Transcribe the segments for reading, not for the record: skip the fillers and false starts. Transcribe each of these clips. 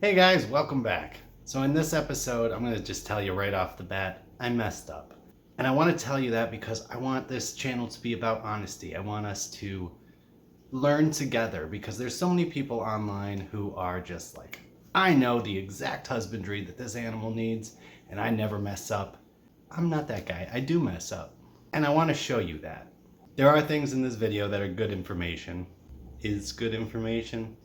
Hey guys, welcome back. So in this episode, I'm gonna just tell you right off the bat, I messed up. And I wanna tell you that because I want this channel to be about honesty. I want us to learn together because there's so many people online who are just like, I know the exact husbandry that this animal needs and I never mess up. I'm not that guy, I do mess up. And I wanna show you that. There are things in this video that are good information. Is good information?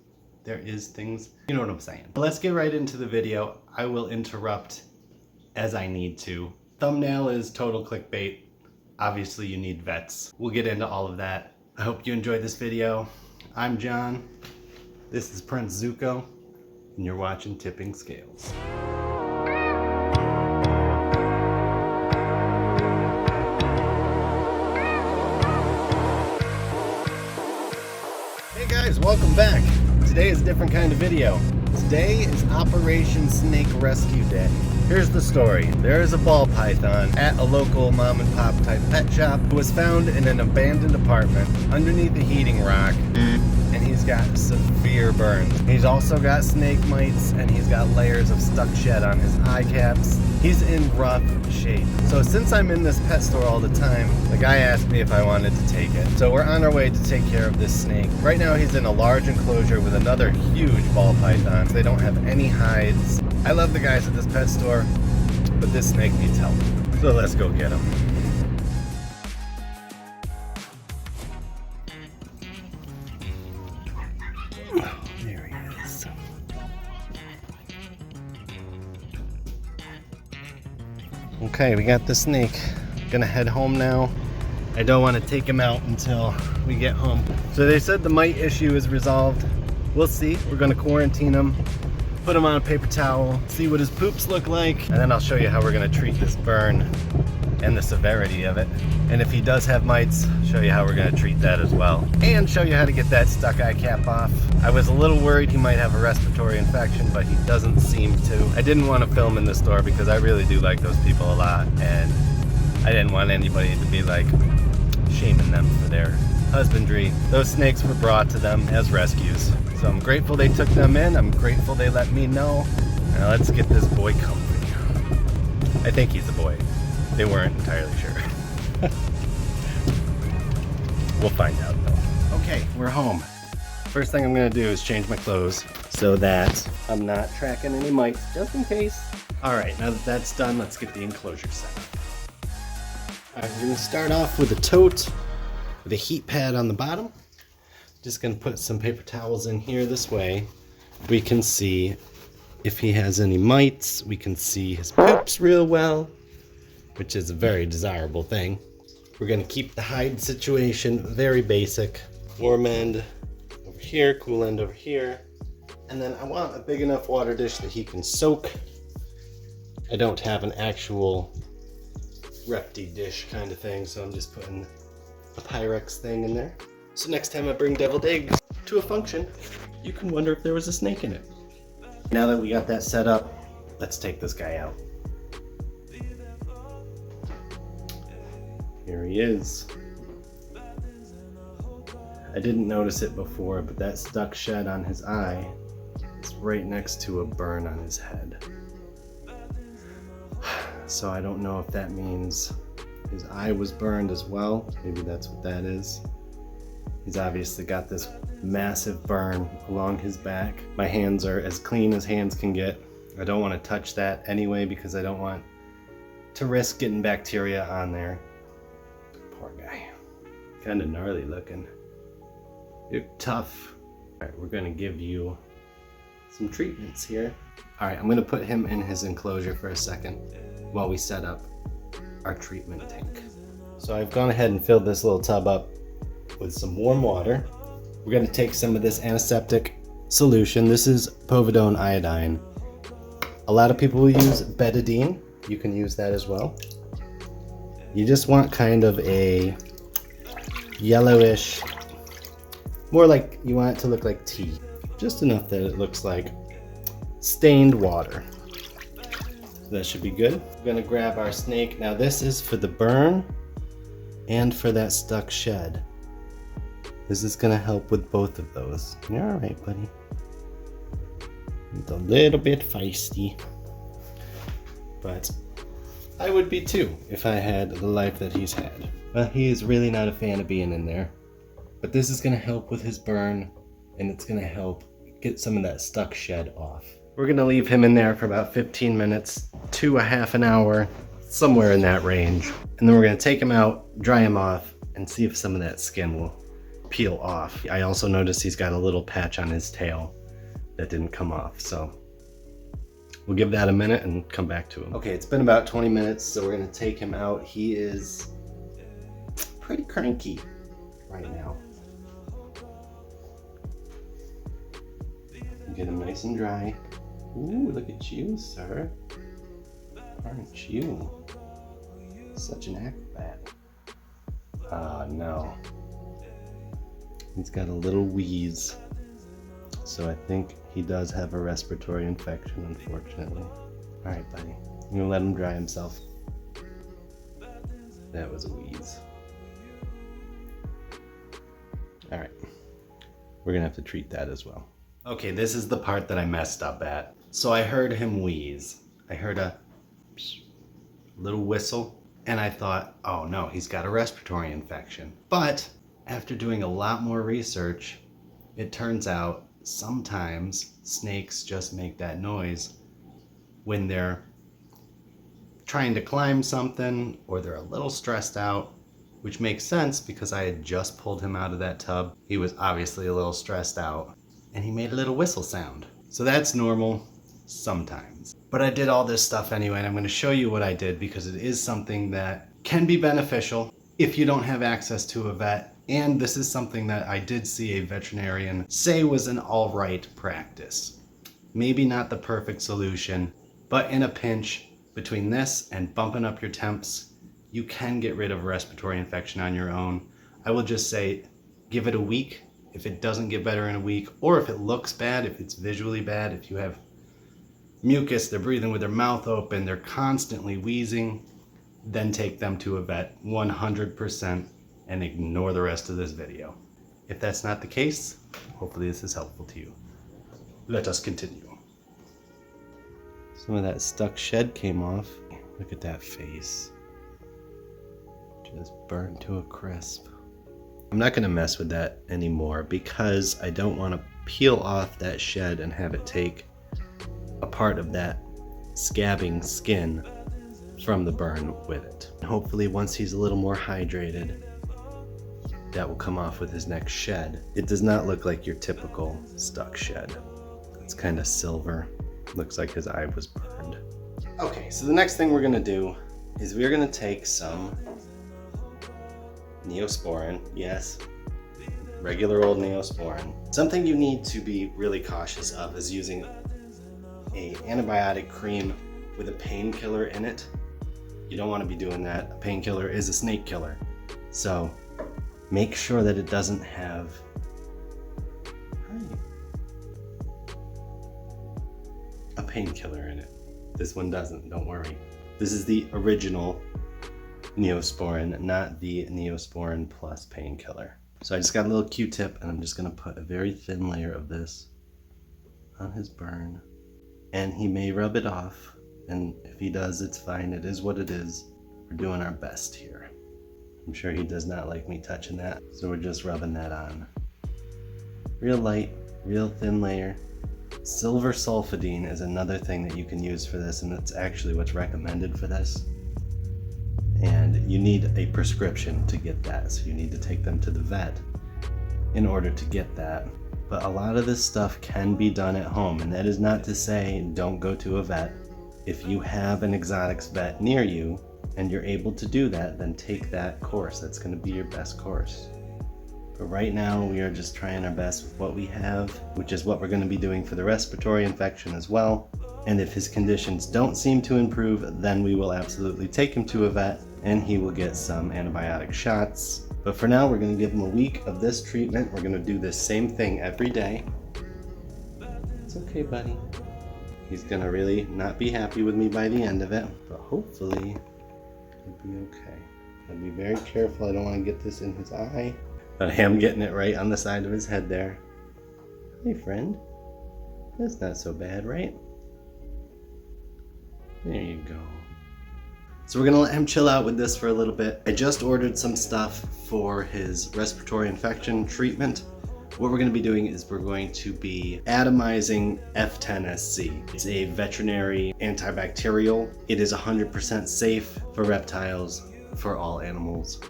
There is things, you know what I'm saying. But let's get right into the video. I will interrupt as I need to. Thumbnail is total clickbait. Obviously you need vets. We'll get into all of that. I hope you enjoyed this video. I'm John. This is Prince Zuko, and you're watching Tipping Scales. Hey guys, welcome back. Today is a different kind of video. Today is Operation Snake Rescue Day. Here's the story. There is a ball python at a local mom and pop type pet shop who was found in an abandoned apartment underneath a heating rock, and he's got severe burns. He's also got snake mites and he's got layers of stuck shed on his eye caps. He's in rough shape. So since I'm in this pet store all the time, the guy asked me if I wanted to take it. So we're on our way to take care of this snake. Right now he's in a large enclosure with another huge ball python. They don't have any hides. I love the guys at this pet store, but this snake needs help. So let's go get him. There he is. Okay, we got the snake. Gonna head home now. I don't want to take him out until we get home. So they said the mite issue is resolved. We'll see. We're gonna quarantine him, put him on a paper towel, see what his poops look like, and then I'll show you how we're gonna treat this burn and the severity of it. And if he does have mites, show you how we're gonna treat that as well. And show you how to get that stuck eye cap off. I was a little worried he might have a respiratory infection, but he doesn't seem to. I didn't want to film in the store because I really do like those people a lot, and I didn't want anybody to be like shaming them for their husbandry. Those snakes were brought to them as rescues. So I'm grateful they took them in. I'm grateful they let me know. Now let's get this boy comfy. I think he's a boy. They weren't entirely sure. We'll find out though. Okay, we're home. First thing I'm gonna do is change my clothes so that I'm not tracking any mites, just in case. All right, now that that's done, let's get the enclosure set up. All right, we're gonna start off with a tote with a heat pad on the bottom. Just gonna put some paper towels in here. This way we can see if he has any mites. We can see his poops real well, which is a very desirable thing. We're gonna keep the hide situation very basic. Warm end over here, cool end over here. And then I want a big enough water dish that he can soak. I don't have an actual Repti dish kind of thing, so I'm just putting a Pyrex thing in there. So next time I bring deviled eggs to a function, you can wonder if there was a snake in it. Now that we got that set up, let's take this guy out. Here he is. I didn't notice it before, but that stuck shed on his eye is right next to a burn on his head. So I don't know if that means his eye was burned as well. Maybe that's what that is. He's obviously got this massive burn along his back. My hands are as clean as hands can get. I don't want to touch that anyway because I don't want to risk getting bacteria on there. Poor guy. Kind of gnarly looking. You're tough. All right, we're gonna give you some treatments here. All right, I'm gonna put him in his enclosure for a second while we set up our treatment tank. So I've gone ahead and filled this little tub up with some warm water. We're gonna take some of this antiseptic solution. This is povidone iodine. A lot of people will use betadine. You can use that as well. You just want kind of a yellowish, more like you want it to look like tea. Just enough that it looks like stained water. That should be good. We're gonna grab our snake. Now this is for the burn and for that stuck shed. This is gonna help with both of those. You're all right, buddy. It's a little bit feisty. But I would be too if I had the life that he's had. Well, he is really not a fan of being in there. But this is going to help with his burn, and it's going to help get some of that stuck shed off. We're going to leave him in there for about 15 minutes to a half an hour, somewhere in that range. And then we're going to take him out, dry him off, and see if some of that skin will peel off. I also noticed he's got a little patch on his tail that didn't come off, so we'll give that a minute and come back to him. Okay, it's been about 20 minutes, so we're going to take him out. He is pretty cranky right now. Get him nice and dry. Ooh, look at you, sir. Aren't you such an acrobat? Ah, no. He's got a little wheeze. So I think he does have a respiratory infection, unfortunately. Alright, buddy. I'm gonna let him dry himself. That was a wheeze. Alright. We're gonna have to treat that as well. Okay, this is the part that I messed up at. So I heard him wheeze. I heard a little whistle, and I thought, oh no, he's got a respiratory infection. But after doing a lot more research, it turns out sometimes snakes just make that noise when they're trying to climb something or they're a little stressed out, which makes sense because I had just pulled him out of that tub. He was obviously a little stressed out, and he made a little whistle sound. So that's normal sometimes. But I did all this stuff anyway, and I'm going to show you what I did because it is something that can be beneficial if you don't have access to a vet. And this is something that I did see a veterinarian say was an alright practice. Maybe not the perfect solution, but in a pinch, between this and bumping up your temps, you can get rid of a respiratory infection on your own. I will just say, give it a week. If it doesn't get better in a week, or if it looks bad, if it's visually bad, if you have mucus, they're breathing with their mouth open, they're constantly wheezing, then take them to a vet 100% and ignore the rest of this video. If that's not the case, hopefully this is helpful to you. Let us continue. Some of that stuck shed came off. Look at that face. Just burned to a crisp. I'm not going to mess with that anymore because I don't want to peel off that shed and have it take a part of that scabbing skin from the burn with it. And hopefully once he's a little more hydrated, that will come off with his next shed. It does not look like your typical stuck shed. It's kind of silver. Looks like his eye was burned. Okay, so the next thing we're going to do is we're going to take some Neosporin, yes, regular old Neosporin. Something you need to be really cautious of is using an antibiotic cream with a painkiller in it. You don't want to be doing that. A painkiller is a snake killer. So make sure that it doesn't have a painkiller in it. This one doesn't, don't worry. This is the original Neosporin, not the Neosporin plus painkiller. So I just got a little Q-tip and I'm just going to put a very thin layer of this on his burn. And he may rub it off, and if he does, it's fine. It is what it is. We're doing our best here. I'm sure he does not like me touching that, so we're just rubbing that on. Real light, real thin layer. Silver sulfidine is another thing that you can use for this, and it's actually what's recommended for this. And you need a prescription to get that, so you need to take them to the vet in order to get that. But a lot of this stuff can be done at home, and that is not to say don't go to a vet. If you have an exotics vet near you and you're able to do that, then take that course. That's going to be your best course. But right now we are just trying our best with what we have, which is what we're going to be doing for the respiratory infection as well. And if his conditions don't seem to improve, then we will absolutely take him to a vet and he will get some antibiotic shots. But for now, we're going to give him a week of this treatment. We're going to do this same thing every day. It's okay, buddy. He's going to really not be happy with me by the end of it, but hopefully he'll be okay. I'll be very careful. I don't want to get this in his eye. But I am getting it right on the side of his head there. Hey, friend. That's not so bad, right? There you go. So we're gonna let him chill out with this for a little bit. I just ordered some stuff for his respiratory infection treatment. What we're gonna be doing is we're going to be atomizing F10SC. It's a veterinary antibacterial. It is 100% safe for reptiles, for all animals.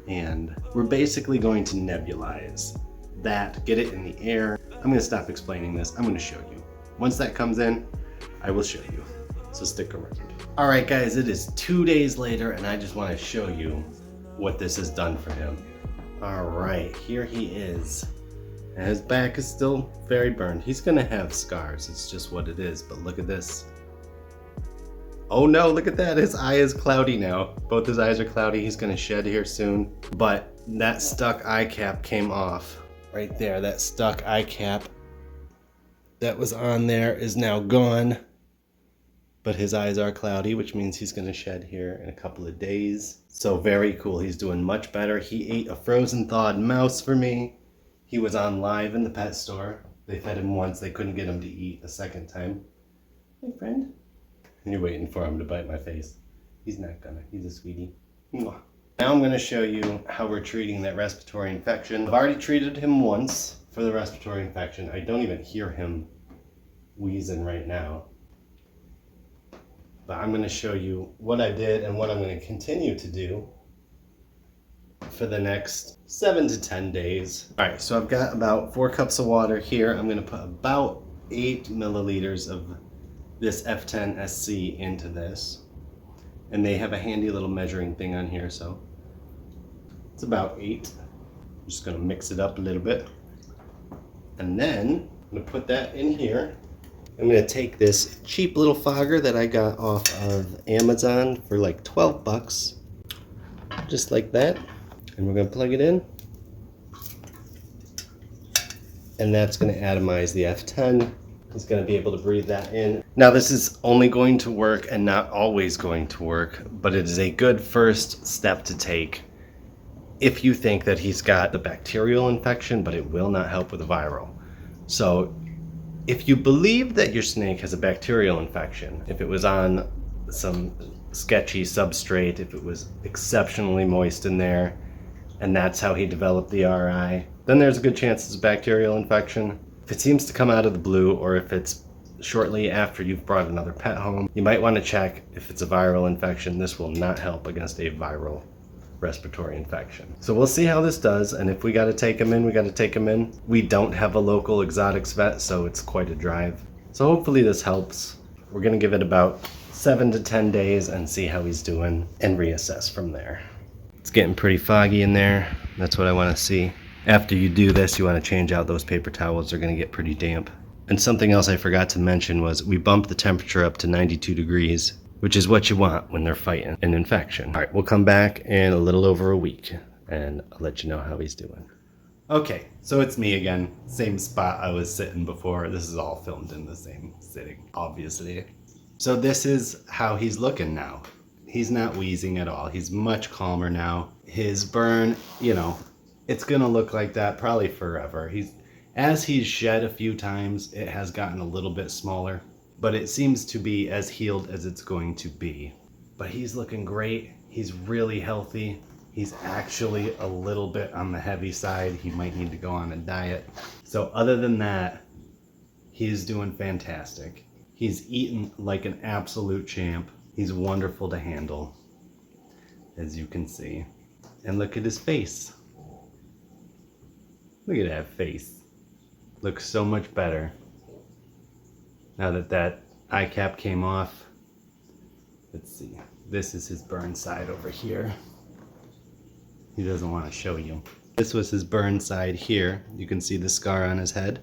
And we're basically going to nebulize that, get it in the air. I'm gonna stop explaining this. I'm gonna show you. Once that comes in, I will show you. So stick around. All right, guys, it is 2 days later, and I just want to show you what this has done for him. All right, here he is. And his back is still very burned. He's gonna have scars. It's just what it is. But look at this. Oh no, look at that. His eye is cloudy now. Both his eyes are cloudy. He's gonna shed here soon. But that stuck eye cap came off. Right there, that stuck eye cap that was on there is now gone. But his eyes are cloudy, which means he's gonna shed here in a couple of days. So very cool, he's doing much better. He ate a frozen thawed mouse for me. He was on live in the pet store. They fed him once, they couldn't get him to eat a second time. Hey friend. And you're waiting for him to bite my face. He's not gonna, he's a sweetie. Mwah. Now I'm gonna show you how we're treating that respiratory infection. I've already treated him once for the respiratory infection. I don't even hear him wheezing right now. But I'm going to show you what I did and what I'm going to continue to do for the next 7 to 10 days. All right, so I've got about 4 cups of water here. I'm going to put about 8 milliliters of this F10SC into this. And they have a handy little measuring thing on here, so it's about 8. I'm just going to mix it up a little bit. And then I'm going to put that in here. I'm going to take this cheap little fogger that I got off of Amazon for like 12 bucks, just like that, and we're going to plug it in, and that's going to atomize the F10. It's going to be able to breathe that in. Now this is only going to work and not always going to work, but it is a good first step to take if you think that he's got the bacterial infection, but it will not help with the viral. So if you believe that your snake has a bacterial infection, if it was on some sketchy substrate, if it was exceptionally moist in there, and that's how he developed the RI, then there's a good chance it's a bacterial infection. If it seems to come out of the blue, or if it's shortly after you've brought another pet home, you might want to check if it's a viral infection. This will not help against a viral respiratory infection. So we'll see how this does, and if we got to take him in, we got to take him in. We don't have a local exotics vet, so it's quite a drive. So hopefully this helps. We're going to give it about 7 to 10 days and see how he's doing and reassess from there. It's getting pretty foggy in there. That's what I want to see. After you do this, you want to change out those paper towels. They're going to get pretty damp. And something else I forgot to mention was we bumped the temperature up to 92 degrees, which is what you want when they're fighting an infection. All right, we'll come back in a little over a week and I'll let you know how he's doing. Okay, so it's me again. Same spot I was sitting before. This is all filmed in the same sitting, obviously. So this is how he's looking now. He's not wheezing at all. He's much calmer now. His burn, you know, it's gonna look like that probably forever. As he's shed a few times, it has gotten a little bit smaller, but it seems to be as healed as it's going to be. But he's looking great. He's really healthy. He's actually a little bit on the heavy side. He might need to go on a diet. So other than that, he's doing fantastic. He's eating like an absolute champ. He's wonderful to handle, as you can see. And look at his face. Look at that face. Looks so much better now that that eye cap came off. Let's see. This is his burn side over here. He doesn't want to show you. This was his burn side here. You can see the scar on his head.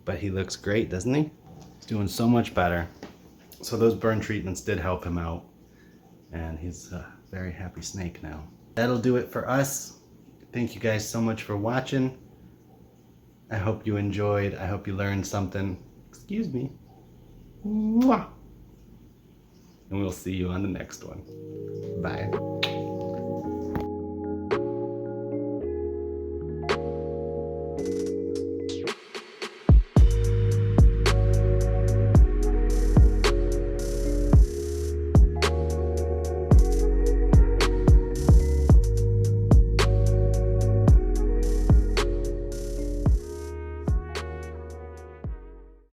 But he looks great, doesn't he? He's doing so much better. So those burn treatments did help him out. And he's a very happy snake now. That'll do it for us. Thank you guys so much for watching. I hope you enjoyed. I hope you learned something. Excuse me. Mwah. And we'll see you on the next one. Bye.